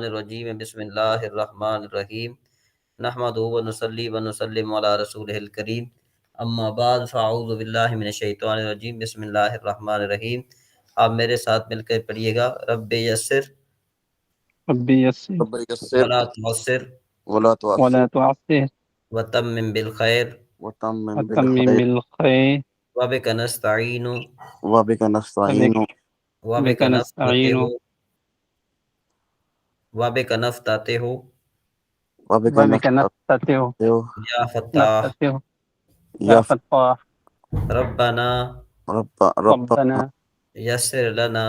الرجیم بسم اللہ الرحمن الرحیم نحمدہ ونصلی ونسلم علی رسولہ الکریم اما بعد فاعوذ باللہ من الشیطان الرجیم بسم اللہ الرحمن الرحیم۔ آپ میرے ساتھ مل کر پڑھیے گا، رب یسر ربی یسر رب یسر ولا تعسر ولا ولا تعسر تعسر وتمم بالخیر وتمم وتمم بالخير بالخير وبک نستعین وبك نستعين وبک بك نفتتح نستعين وبک نفتتح وبك وبك نفتتح یا فتاح نفتتح يا يا فتاح ربنا ربنا ربنا یسر لنا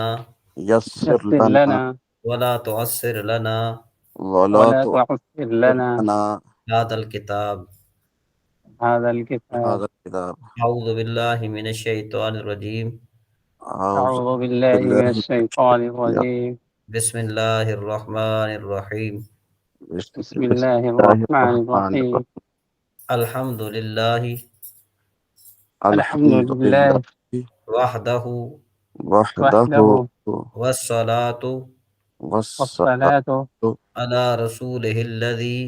يسر يسر لنا لنا ولا تعسر لنا ولا ولا تعسر تعسر لنا لنا هذا الكتاب۔ هذا الكتاب. هذا الكتاب. أعوذ بالله من الشيطان الرجيم، أعوذ بالله من الشيطان الرجيم. بسم الله الرحمن الرحيم، بسم الله الرحمن الرحيم. الحمد لله الحمد لله وحده وحده والصلاة والصلاة على رسوله الذي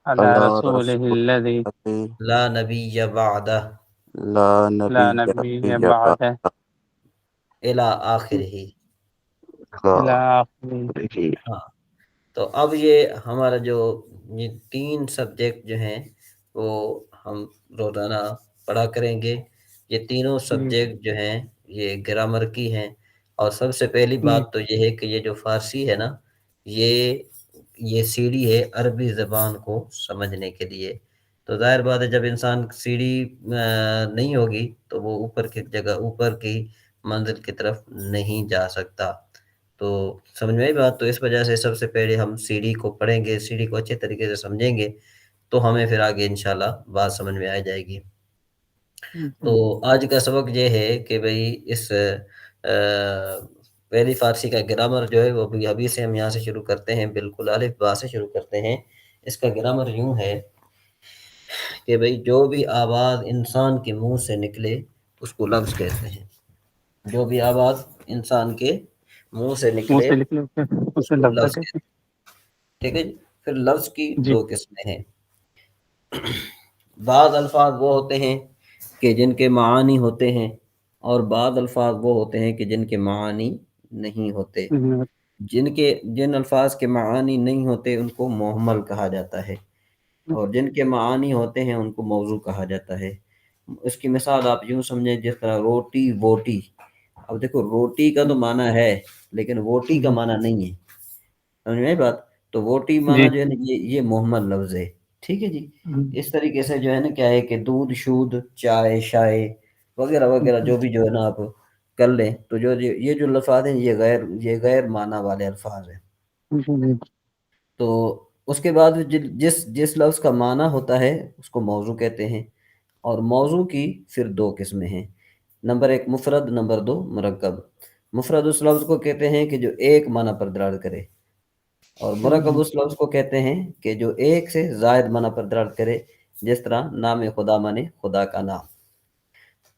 على رسوله الذي لا نبي بعده لا لا نبي نبي بعده إلى آخره۔ إلى آخره. ہاں، تو اب یہ ہمارا جو یہ 3 سبجیکٹ جو ہیں وہ ہم روزانہ پڑھا کریں گے۔ یہ تینوں سبجیکٹ جو ہیں یہ گرامر کی ہیں، اور سب سے پہلی بات تو یہ ہے کہ یہ جو فارسی ہے نا، یہ سیڑھی ہے عربی زبان کو سمجھنے کے لیے۔ تو ظاہر بات ہے جب انسان سیڑھی نہیں ہوگی تو وہ اوپر کی جگہ، اوپر کی منزل کی طرف نہیں جا سکتا۔ تو سمجھ میں آئی بات؟ تو اس وجہ سے سب سے پہلے ہم سی ڈی کو پڑھیں گے، سی ڈی کو اچھے طریقے سے سمجھیں گے تو ہمیں پھر آگے انشاءاللہ بات سمجھ میں آ جائے گی۔ تو آج کا سبق یہ ہے کہ بھئی اس پہلی فارسی کا گرامر جو ہے وہ ابھی سے ہم یہاں سے شروع کرتے ہیں، بالکل الف با سے شروع کرتے ہیں۔ اس کا گرامر یوں ہے کہ بھئی جو بھی آواز انسان کے منہ سے نکلے اس کو لفظ کہتے ہیں۔ جو بھی آواز انسان کے منہ سے نکلے اس اسے کو لفظ لفظ کہتے کہتے ہیں، ٹھیک ہے جی۔ پھر لفظ کی ہیں. جی 2 قسمیں ہیں۔ بعض الفاظ وہ ہوتے ہیں کہ جن کے معانی ہوتے ہیں، اور بعض الفاظ وہ ہوتے ہیں کہ جن کے معانی نہیں ہوتے۔ جن الفاظ کے معانی نہیں ہوتے ان کو محمل کہا جاتا ہے، اور جن کے معانی ہوتے ہیں ان کو موضوع کہا جاتا ہے۔ اس کی مثال آپ یوں سمجھیں جس طرح روٹی ووٹی۔ اب دیکھو روٹی کا تو معنی ہے لیکن ووٹی کا معنی نہیں ہے، سمجھ میں آئی بات؟ تو ووٹی معنی جو ہے نا یہ محمل لفظ ہے، ٹھیک ہے جی۔ اس طریقے سے جو ہے نا کیا ہے کہ دودھ شود، چائے شائے وغیرہ وغیرہ جو بھی جو ہے نا آپ کر لیں، تو جو یہ جو الفاظ ہیں یہ غیر معنی والے الفاظ ہیں۔ تو اس کے بعد جس لفظ کا معنی ہوتا ہے اس کو موضوع کہتے ہیں، اور موضوع کی پھر 2 قسمیں ہیں۔ نمبر 1 مفرد، نمبر 2 مرکب۔ مفرد اس لفظ کو کہتے ہیں کہ جو ایک معنی پر دلالت کرے، اور مرکب اس لفظ کو کہتے ہیں کہ جو ایک سے زائد معنی پر دلالت کرے، جس طرح نام خدا مانے خدا کا نام۔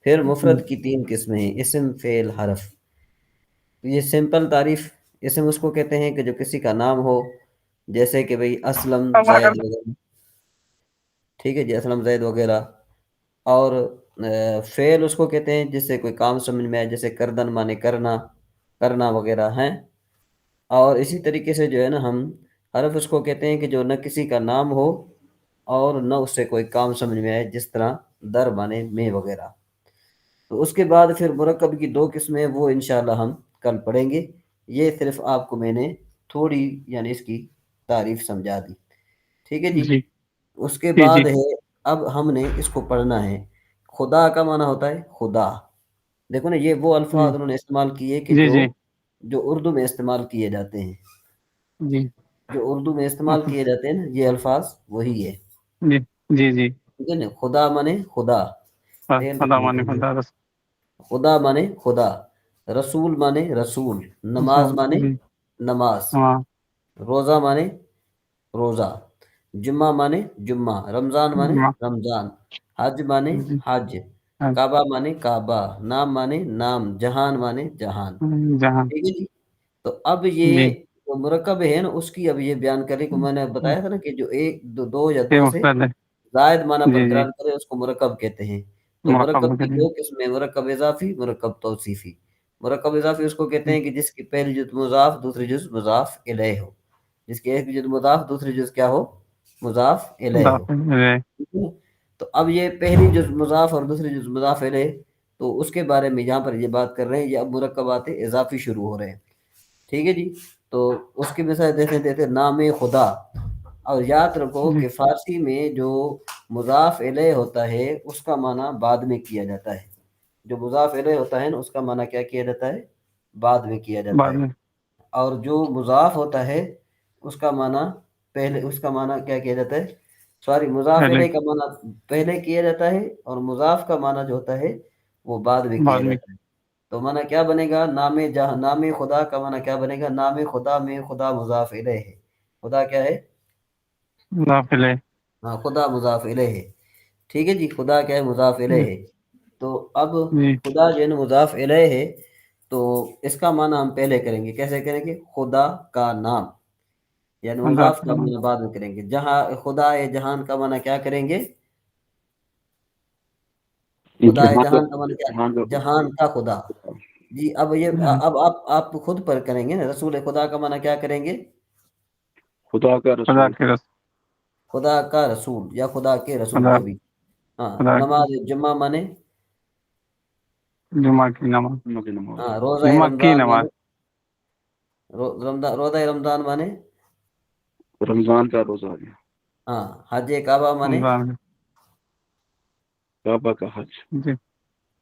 پھر مفرد کی 3 قسمیں ہیں، اسم، فعل، حرف۔ یہ سمپل تعریف اسم اس کو کہتے ہیں کہ جو کسی کا نام ہو، جیسے کہ بھئی اسلم، زید وغیرہ، ٹھیک ہے جی، اسلم زید وغیرہ۔ اور فعل اس کو کہتے ہیں جس سے کوئی کام سمجھ میں آئے، جیسے کردن مانے کرنا، کرنا وغیرہ ہیں۔ اور اسی طریقے سے جو ہے نا ہم حرف اس کو کہتے ہیں کہ جو نہ کسی کا نام ہو اور نہ اس سے کوئی کام سمجھ میں آئے، جس طرح در مانے میں وغیرہ۔ تو اس کے بعد پھر مرکب کی 2 قسمیں، وہ انشاءاللہ ہم کل پڑھیں گے۔ یہ صرف آپ کو میں نے تھوڑی یعنی اس کی تعریف سمجھا دی، ٹھیک ہے جی۔ اس کے بعد ہے اب ہم نے اس کو پڑھنا ہے۔ خدا کا معنی ہوتا ہے خدا۔ دیکھو نا یہ وہ الفاظ انہوں نے استعمال کیے کہ جو اردو میں استعمال کیے جاتے ہیں، جو اردو میں استعمال کیے جاتے ہیں نا، یہ الفاظ وہی ہے، ٹھیک ہے نا۔ خدا مانے خدا، خدا مانے خدا، رسول مانے رسول، نماز مانے نماز، روزہ مانے روزہ، جمعہ مانے جمعہ، رمضان مانے رمضان، حج مانے حج، کعبہ مانے کعبہ، نام مانے نام، جہان مانے جہان، ٹھیک ہے جی۔ تو اب یہ تو مرکب ہے نا اس کی اب یہ بیان کرنے کو میں نے بتایا تھا نا کہ جو ایک دو یا یہ دو سے مفرد ہے. زائد معنی جی جی برقرار کرے اس کو مرکب کہتے ہیں. تو مرکب مرکب کی کریں. دو قسمیں، مرکب اضافی، مرکب توصیفی. مرکب اضافی اس کو کہتے ہیں کہ جس کی پہلی جز مضاف دوسری جز مضاف الیہ ہو، جس کی ایک جز مضاف دوسری جز کیا ہو، مضاف الیہ ہو. داخل ہے. ٹھیک ہے؟ تو اب یہ پہلی جز مضاف اور دوسری جز مضاف الیہ، تو اس کے بارے میں یہاں پر یہ بات کر رہے ہیں. یہ اب مرکبات اضافی شروع ہو رہے ہیں. ٹھیک ہے جی. تو اس کی مثال دیتے نام خدا. اور یاد رکھو جی کہ فارسی میں جو مضاف الیہ ہوتا ہے اس کا معنی بعد میں کیا جاتا ہے. جو مضاف الیہ ہوتا ہے نا اس کا معنی کیا کیا جاتا ہے، بعد میں کیا جاتا بعد ہے. میں اور جو مضاف ہوتا ہے اس کا معنی پہلے، اس کا معنی کیا کیا جاتا ہے، سوری مضاف پہلے الیہ کا معنی پہلے کیا جاتا ہے اور مضاف کا معنی جو ہوتا ہے وہ بعد میں کیا بعد میں جاتا ہے. تو معنی کیا بنے گا، نام جہاں، نام خدا کا معنی کیا بنے گا، نام خدا میں خدا مضاف الیہ ہے. خدا کیا ہے، داخل ہے. ہاں خدا مضاف الیہ ہے. ٹھیک ہے جی. خدا کیا ہے، مضاف الیہ ہے. تو اب جی خدا جو ہے نا مضاف الیہ ہے، تو اس کا معنی ہم پہلے کریں گے. کیسے کریں گے، خدا کا نام، یعنی خدا مضاف کا کا نام. معنی بعد میں کریں گے. جہاں خدا جہان کا معنی کیا کریں گے، خدا جہاں کا، جہان کا معنی کیا، جہاں کا جہان کا خدا. جی اب یہ اب آپ خود پر کریں گے نا. رسول خدا کا معنی کیا کریں گے، خدا کا خدا رسول. کے رسول. خدا کا رسول یا خدا کے رسول خدا جو بھی. ہاں. خدا کی نماز جمعہ مانے، جمعہ کی نماز. جمعہ کی نماز. ہاں روزہ جمعہ کی رمضان نماز. مانے، روزہ رمضان مانے، رمضان کا روزہ ہے. ہاں حج کعبہ مانے، رمضان. کعبہ کا حج. جی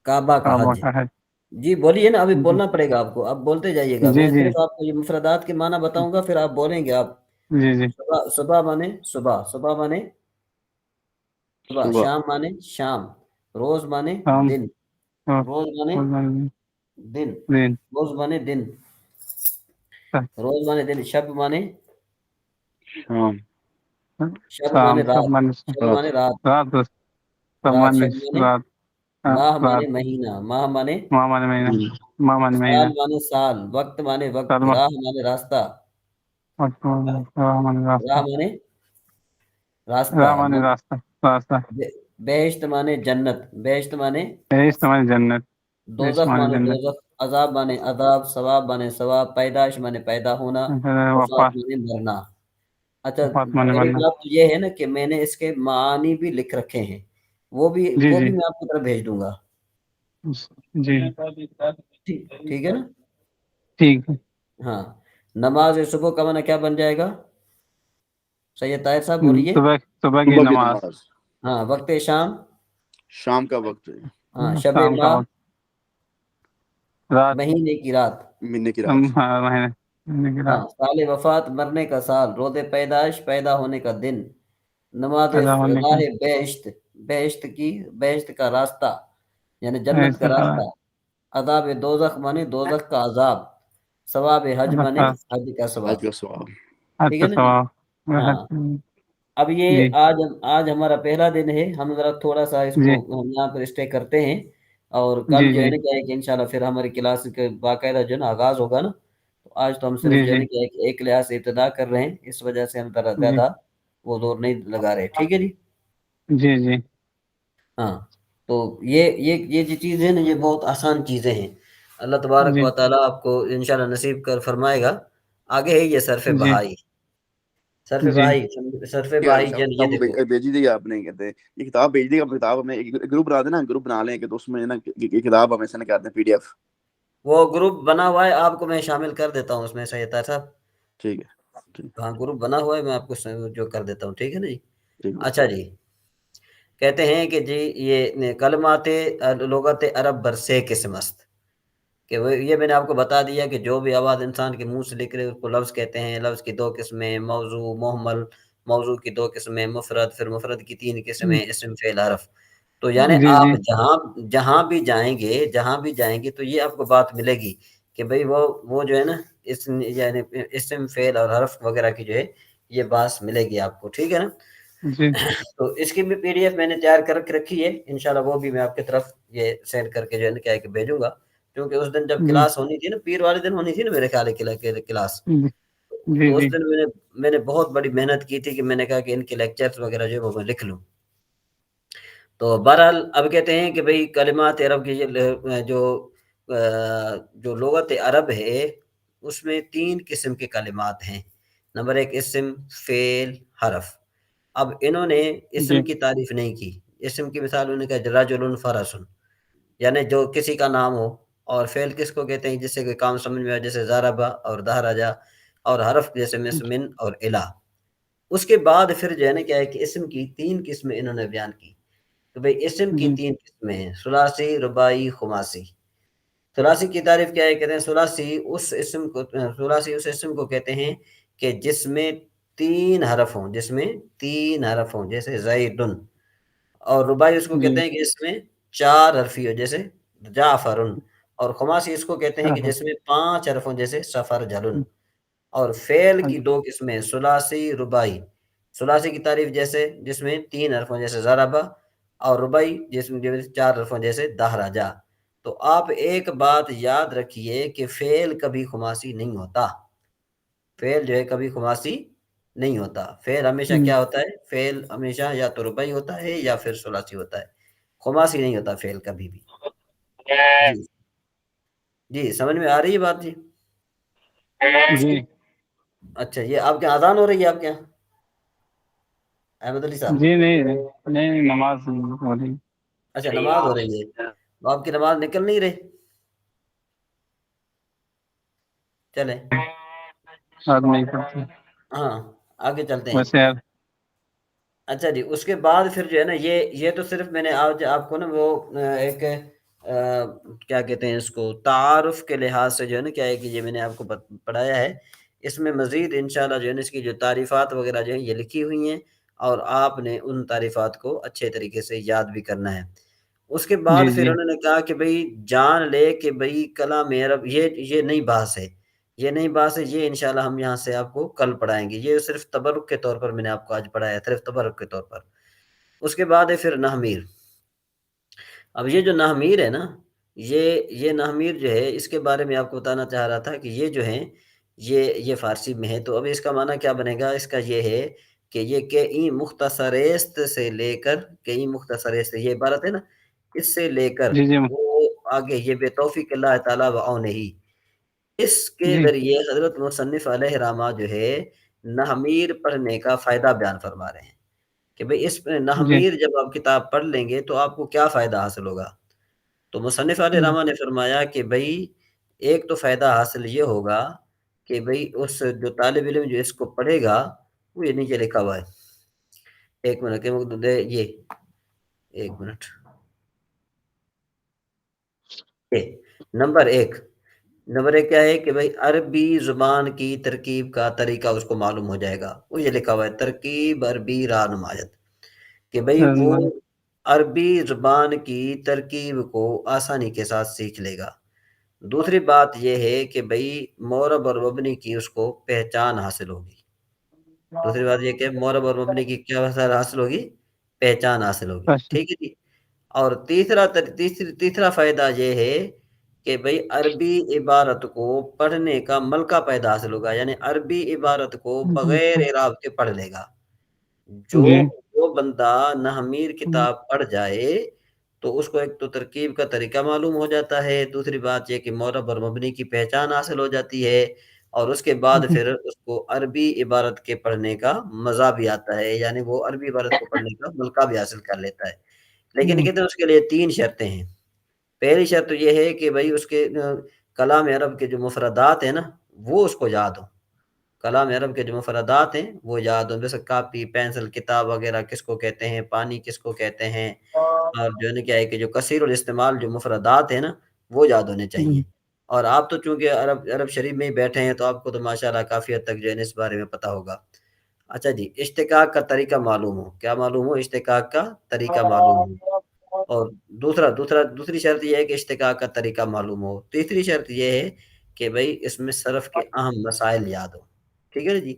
کعبہ کا کعبہ حج. کا ہے. جی بولیے نا، ابھی جی بولنا پڑے گا آپ کو، اب بولتے جائیے گا. جی میں جی صرف آپ کو یہ مفردات کے معنی بتاؤں گا، پھر آپ بولیں گے. آپ جی جی صبح، صبح مانے صبح، صبح مانے صبح. صبح. شام مانے شام. روز مانے شام. دن. روز مانے دن. دن. روز مانے دن. روز مانے دن. شب مانے، شام. شب شام. مانے سب رات. مانے شب رات. مانے رات. رات. سب رات. مانے شب مانے رات. ماہ رات. مانے مہینہ. ماہ مانے ماہ مانے مہینہ. ماہ مانے سال مہینہ. مانے سال. وقت مانے وقت. سلمہ. راہ مانے راستہ. راہ مانے راستہ. راہ مانے راستہ. راہ مانے راستہ. راستہ. بہشت مانے جنت. بہشت مانے بہشت مانے جنت. بہشت دوزخ مانے مانے جنت. دوزخ. عذاب مانے عذاب. ثواب مانے ثواب. پیدائش مانے پیدا ہونا. وفات وفات. مانے مرنا. اچھا وفات مانے میری مرنا. بات تو یہ ہے نا کہ میں نے اس کے معانی بھی لکھ رکھے ہیں، وہ بھی جی وہ جی بھی میں آپ کی طرف بھیج دوں گا. جی ٹھیک ہے نا. ٹھیک ہے. ہاں. نماز صبح کا معنی کیا بن جائے گا، سید طاہر صاحب بولیے. صبح کی صبح کی نماز. نماز. ہاں. وقت شام. شام کا وقت ہے. ہاں. شب شام کا ماہ. وقت. رات. مہینے کی رات. مہینے کی رات. مہینے کی ہاں. رات. سال وفات مرنے کا سال. روز پیدائش پیدا ہونے کا دن. نماز پیدا ہونے راہ کی. بہشت. بہشت کا راستہ یعنی جنت کا راستہ. عذاب دوزخ مانے دوزخ کا عذاب. ثواب حج مانے حج کا حج ثواب. کا ثواب. ٹھیک ہے نا جی. ہاں. اب یہ جی آج ہمارا پہلا دن ہے. ہم ذرا تھوڑا سا اس کو جی ہم یہاں پر اسٹے کرتے ہیں، اور کل جی جو ہے جی نا کیا ہے کہ انشاءاللہ پھر ہماری کلاس کے باقاعدہ جو ہے نا آغاز ہوگا نا. تو آج تو ہم صرف جی جو ہے جی نا کیا ہے کہ ایک لحاظ سے ابتدا کر رہے ہیں، اس وجہ سے ہم جی زیادہ وہ زور نہیں لگا رہے. ٹھیک ہے جی. جی جی ہاں. تو یہ جو چیز ہے نا یہ بہت آسان چیزیں ہیں. اللہ تبارک جی و تعالیٰ آپ کو انشاءاللہ نصیب کر فرمائے گا. آگے ہے یہ صرف جی بہائی. صرف جی بہائی. صرف بہائی جو ہے نا یہ دیکھو. بھیجی دی آپ نے، کہتے ہیں یہ کتاب بھیج دی. کتاب ہمیں گروپ بنا دینا، گروپ بنا لیں کہ اس میں نا یہ کتاب ہمیں سینڈ کر دیں PDF. وہ گروپ بنا ہوا ہے، آپ کو میں شامل کر دیتا ہوں اس میں سید طاہر صاحب. ٹھیک ہے. ہاں گروپ بنا ہوا ہے، میں آپ کو جو کر دیتا ہوں. ٹھیک ہے نا جی. ٹھیک ہے. اچھا جی. کہتے ہیں کہ جی یہ کلمات لغت عرب برسے قسم است، کہ یہ میں نے آپ کو بتا دیا کہ جو بھی آواز انسان کے منہ سے نکلے اس کو لفظ کہتے ہیں. لفظ کی 2 قسمیں، موضوع محمل. موضوع کی 2 قسمیں مفرد، پھر مفرد کی 3 قسمیں اسم فعل حرف. تو یعنی جی آپ جی جہاں بھی جائیں گے تو یہ آپ کو بات ملے گی کہ بھئی وہ جو ہے نا یعنی اسم فعل اور حرف وغیرہ کی جو ہے یہ بات ملے گی آپ کو. ٹھیک ہے نا. جی تو اس کی بھی PDF میں نے تیار کر کے رکھی ہے. انشاءاللہ وہ بھی میں آپ کی طرف یہ سینڈ کر کے جو ہے نا کیا ہے کہ بھیجوں گا. کیونکہ اس دن جب جی کلاس ہونی تھی نا، پیر والے دن ہونی تھی نا میرے خیال ہے کلاس، جی تو اس جی دن میں نے بہت بڑی محنت کی تھی کہ میں نے کہا کہ ان کے لیکچرز وغیرہ جو ہے وہ میں لکھ لوں. تو بہرحال اب کہتے ہیں کہ بھئی کلمات عرب کی جو لغت عرب ہے اس میں 3 قسم کے کلمات ہیں. نمبر 1 اسم، فعل، حرف. اب انہوں نے جی اسم کی تعریف نہیں کی. اسم کی مثال انہوں نے کہا رجل فرس، یعنی جو کسی کا نام ہو. اور فعل کس کو کہتے ہیں؟ جس سے کوئی کام سمجھ میں آئے، جیسے ضربہ اور دہرجہ. اور حرف جیسے مسمن اور الہ. اس کے بعد پھر جو ہے نا کیا ہے کہ اسم کی 3 قسمیں انہوں نے بیان کی. تو بھئی اسم کی جی 3 قسمیں ہیں، ثلاثی، رباعی، خماسی. ثلاثی کی تعریف کیا ہے؟ کہتے ہیں ثلاثی اس اسم کو کہتے ہیں کہ جس میں 3 حرف ہوں، جیسے زیدن. اور رباعی اس کو جی کہتے ہیں کہ اس میں 4 حرفی ہو، جیسے جعفرن. اور خماسی اس کو کہتے ہیں کہ جس میں 5 حرف ہوں، جیسے سفرجلن. اور فعل کی 2 قسمیں، ثلاثی، رباعی. ثلاثی کی تعریف جس میں 3 حرف ہوں، جیسے ضربہ. اور رباعی جس میں 4 حرف ہوں، جیسے دہرجہ. تو آپ ایک بات یاد رکھیے کہ فعل کبھی خماسی نہیں ہوتا. فعل جو ہے کبھی خماسی نہیں ہوتا. فعل ہمیشہ کیا ہوتا ہے؟ فعل ہمیشہ یا تو رباعی ہوتا ہے یا پھر ثلاثی ہوتا ہے. خماسی نہیں ہوتا فعل کبھی بھی. جی جی، سمجھ میں آ رہی ہے بات؟ جی جی اچھا، یہ آپ کے اذان ہو رہی ہے آپ کے یہاں احمد علی صاحب؟ جی نہیں نہیں، نماز ہو رہی. اچھا، نماز ہو رہی ہے. تو آپ کی نماز نکل نہیں رہی؟ چلیں بات نہیں کرتے ہاں آگے چلتے ہیں. ویسے. اچھا جی، اس کے بعد پھر جو ہے نا یہ تو صرف میں نے آج آپ کو نا وہ ایک کیا کہتے ہیں اس کو، تعارف کے لحاظ سے جو ہے نا کیا ہے کہ یہ میں نے آپ کو پڑھایا ہے. اس میں مزید انشاءاللہ جو ہے نا اس کی جو تعریفات وغیرہ جو ہیں یہ لکھی ہوئی ہیں، اور آپ نے ان تعریفات کو اچھے طریقے سے یاد بھی کرنا ہے. اس کے بعد جی پھر جی انہوں نے کہا کہ بھئی جان لے کہ بھئی کلام عرب یہ نئی بحث ہے. یہ انشاءاللہ ہم یہاں سے آپ کو کل پڑھائیں گے. یہ صرف تبرک کے طور پر میں نے آپ کو آج پڑھایا، صرف تبرک کے طور پر. اس کے بعد ہے پھر نحمیر. اب یہ جو نحمیر ہے نا، یہ نحمیر جو ہے اس کے بارے میں آپ کو بتانا چاہ رہا تھا کہ یہ جو ہیں یہ فارسی میں ہے. تو اب اس کا معنی کیا بنے گا؟ اس کا یہ ہے کہ یہ کئی مختصریست سے لے کر، یہ عبارت ہے نا، اس سے لے کر جی جی وہ آگے، یہ بے توفیق اللہ تعالیٰ وعونہ ہی، اس کے جی ذریعے حضرت مصنف علیہ رحمہ جو ہے نحمیر پڑھنے کا فائدہ بیان فرما رہے ہیں کہ بھئی اس جی نحمیر جب آپ کتاب پڑھ لیں گے تو آپ کو کیا فائدہ حاصل ہوگا. تو مصنف علیہ رحمہ نے فرمایا کہ بھئی ایک تو فائدہ حاصل یہ ہوگا کہ بھئی اس جو طالب علم جو اس کو پڑھے گا، وہ یہ نیچے لکھا ہوا ہے، ایک منٹ نمبر ایک کیا ہے کہ بھئی عربی زبان کی ترکیب کا طریقہ اس کو معلوم ہو جائے گا. وہ یہ لکھا ہوا ہے ترکیب عربی رعنمایت، کہ بھئی وہ عربی زبان کی ترکیب کو آسانی کے ساتھ سیکھ لے گا. دوسری بات یہ ہے کہ بھئی مورب اور مبنی کی اس کو پہچان حاصل ہوگی. دوسری بات یہ کہ مورب اور مبنی کی کیا حاصل ہوگی؟ پہچان حاصل ہوگی. ٹھیک ہے جی. اور تیسرا فائدہ یہ ہے کہ بھئی عربی عبارت کو پڑھنے کا ملکہ پیدا حاصل ہوگا، یعنی عربی عبارت کو بغیر اعراب کے پڑھ لے گا. جو بندہ نحمیر کتاب پڑھ جائے تو اس کو ایک تو ترکیب کا طریقہ معلوم ہو جاتا ہے، دوسری بات یہ کہ مورب اور مبنی کی پہچان حاصل ہو جاتی ہے، اور اس کے بعد پھر اس کو عربی عبارت کے پڑھنے کا مزہ بھی آتا ہے، یعنی وہ عربی عبارت کو پڑھنے کا ملکہ بھی حاصل کر لیتا ہے. لیکن کہتے ہیں اس کے لیے 3 شرطیں ہیں. پہلی شرط یہ ہے کہ بھئی اس کے کلام عرب کے جو مفردات ہیں نا وہ اس کو یاد ہو. کلام عرب کے جو مفردات ہیں وہ یاد ہوں، جیسے کاپی، پینسل، کتاب وغیرہ کس کو کہتے ہیں، پانی کس کو کہتے ہیں، اور جو ہے نا کیا ہے کہ جو کثیر الاستعمال جو مفردات ہیں نا وہ یاد ہونے چاہیے. اور آپ تو چونکہ عرب شریف میں ہی بیٹھے ہیں تو آپ کو تو ماشاءاللہ کافی حد تک جو ہے اس بارے میں پتہ ہوگا. اچھا جی، اشتقاق کا طریقہ معلوم ہو. کیا معلوم ہو؟ اشتقاق کا طریقہ معلوم ہو. اور دوسری شرط یہ ہے کہ اشتقاق کا طریقہ معلوم ہو. تیسری شرط یہ ہے کہ بھئی اس میں صرف کے اہم مسائل یاد ہوں. ٹھیک ہے نا جی.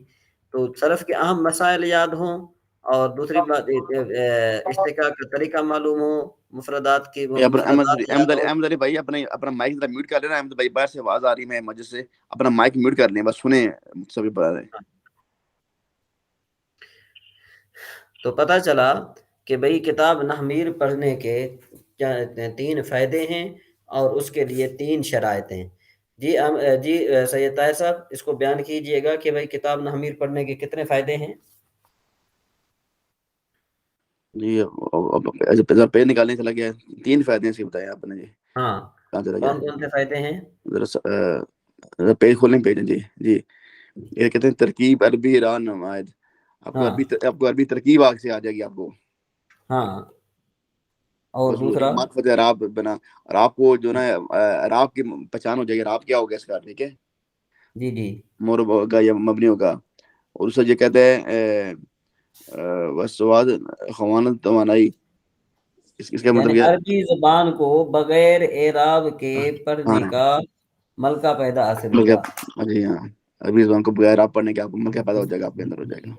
تو صرف کے اہم مسائل یاد ہوں، اور دوسری بات اشتقاق کا طریقہ معلوم ہو، مفردات کی احمد یاد ہو۔ علی بھائی اپنا مائک ذرا میوٹ کر لینا. احمد بھائی باہر سے آواز آ رہی ہے مسجد سے, اپنا مائک میوٹ کر لیں, بس سنیں سبھی بتا رہے ہیں. تو پتہ چلا کہ بھئی کتاب نحمیر پڑھنے کے 3 فائدے ہیں اور اس کے لیے 3 شرائط ہیں. جی سید طاہر صاحب اس کو بیان کیجئے گا کہ بھئی کتاب نحمیر پڑھنے کے کتنے فائدے ہیں؟ جی پیج نکالنے چلا گیا, 3 فائدے ہیں اس کے بتائے آپ نے. جی ہاں کہاں چلا کون گیا؟ کون سے فائدے ہیں؟ ذرا پیج کھولیں پیج. جی جی یہ کہتے ہیں ترکیب عربی راہ نمائد. آپ کو عربی ترکیب آگ سے آ جائے گی آپ کو. ہاں اور بس دوسرا معرفت عراب بنا, اور آپ کو جو نا عراب کی پہچان ہو جائے گی, عراب کیا ہوگا اس کا, ٹھیک ہے, جی جی مورب ہوگا یا مبنی ہوگا. اور اسے یہ کہتے ہیں وسواد خوانت توانائی. اس کا مطلب یعنی یہ عربی زبان کو بغیر اعراب کے پڑھنے کا ملکہ پیدا حاصل ہوگا. جی ہاں, عربی زبان کو بغیر آپ پڑھنے کے آپ کو ملکہ پیدا ہو جائے گا, آپ کے اندر ہو جائے گا.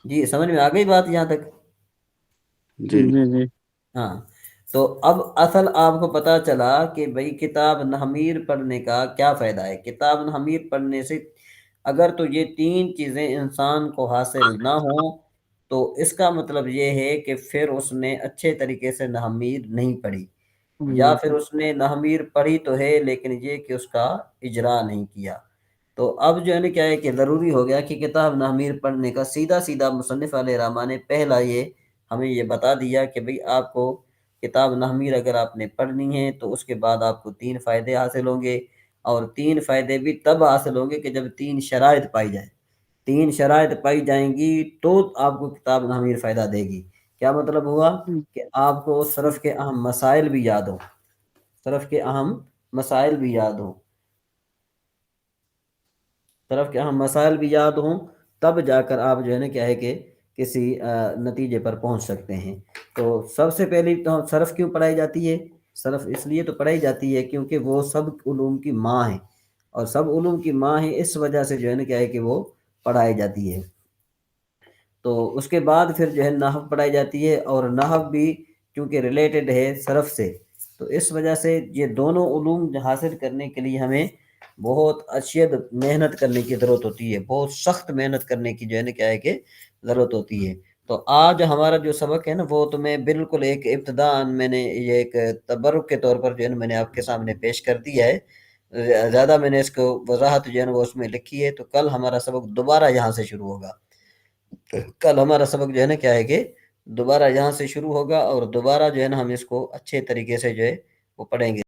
جی سمجھ میں آ گئی بات یہاں تک؟ جی جی ہاں تو اب اصل آپ کو پتا چلا کہ بھئی کتاب نحمیر پڑھنے کا کیا فائدہ ہے. کتاب نحمیر پڑھنے سے اگر تو یہ 3 چیزیں انسان کو حاصل نہ ہوں تو اس کا مطلب یہ ہے کہ پھر اس نے اچھے طریقے سے نحمیر نہیں پڑھی, یا پھر اس نے نحمیر پڑھی تو ہے لیکن یہ کہ اس کا اجرا نہیں کیا. تو اب جو ہے نا کیا ہے کہ ضروری ہو گیا کہ کتاب نحمیر پڑھنے کا سیدھا مصنف علیہ الرحمٰن نے پہلا یہ ہمیں یہ بتا دیا کہ بھئی آپ کو کتاب نحمیر اگر آپ نے پڑھنی ہے تو اس کے بعد آپ کو 3 فائدے حاصل ہوں گے, اور 3 فائدے بھی تب حاصل ہوں گے کہ جب 3 شرائط پائی جائیں. 3 شرائط پائی جائیں گی تو آپ کو کتاب نحمیر فائدہ دے گی. کیا مطلب ہوا کہ آپ کو صرف کے اہم مسائل بھی یاد ہوں, صرف کے اہم مسائل بھی یاد ہوں, طرف کے اہم مسائل بھی یاد ہوں, تب جا کر آپ جو ہے نا کیا ہے کہ کسی نتیجے پر پہنچ سکتے ہیں. تو سب سے پہلی تو صرف کیوں پڑھائی جاتی ہے؟ صرف اس لیے تو پڑھائی جاتی ہے کیونکہ وہ سب علوم کی ماں ہے, اور سب علوم کی ماں ہے, اس وجہ سے جو ہے نا کیا ہے کہ وہ پڑھائی جاتی ہے. تو اس کے بعد پھر جو ہے نحو پڑھائی جاتی ہے, اور نحو بھی کیونکہ ریلیٹڈ ہے صرف سے, تو اس وجہ سے یہ دونوں علوم حاصل کرنے کے لیے ہمیں بہت اشد محنت کرنے کی ضرورت ہوتی ہے, بہت سخت محنت کرنے کی جو ہے نا کیا ہے کہ ضرورت ہوتی ہے. تو آج ہمارا جو سبق ہے نا وہ تو میں بالکل ایک ابتداءً میں نے یہ ایک تبرک کے طور پر جو ہے نا میں نے آپ کے سامنے پیش کر دیا ہے, زیادہ میں نے اس کو وضاحت جو ہے نا وہ اس میں لکھی ہے. تو کل ہمارا سبق دوبارہ یہاں سے شروع ہوگا, کل ہمارا سبق جو ہے نا کیا ہے کہ دوبارہ یہاں سے شروع ہوگا, اور دوبارہ جو ہے نا ہم اس کو اچھے طریقے سے جو ہے وہ پڑھیں گے.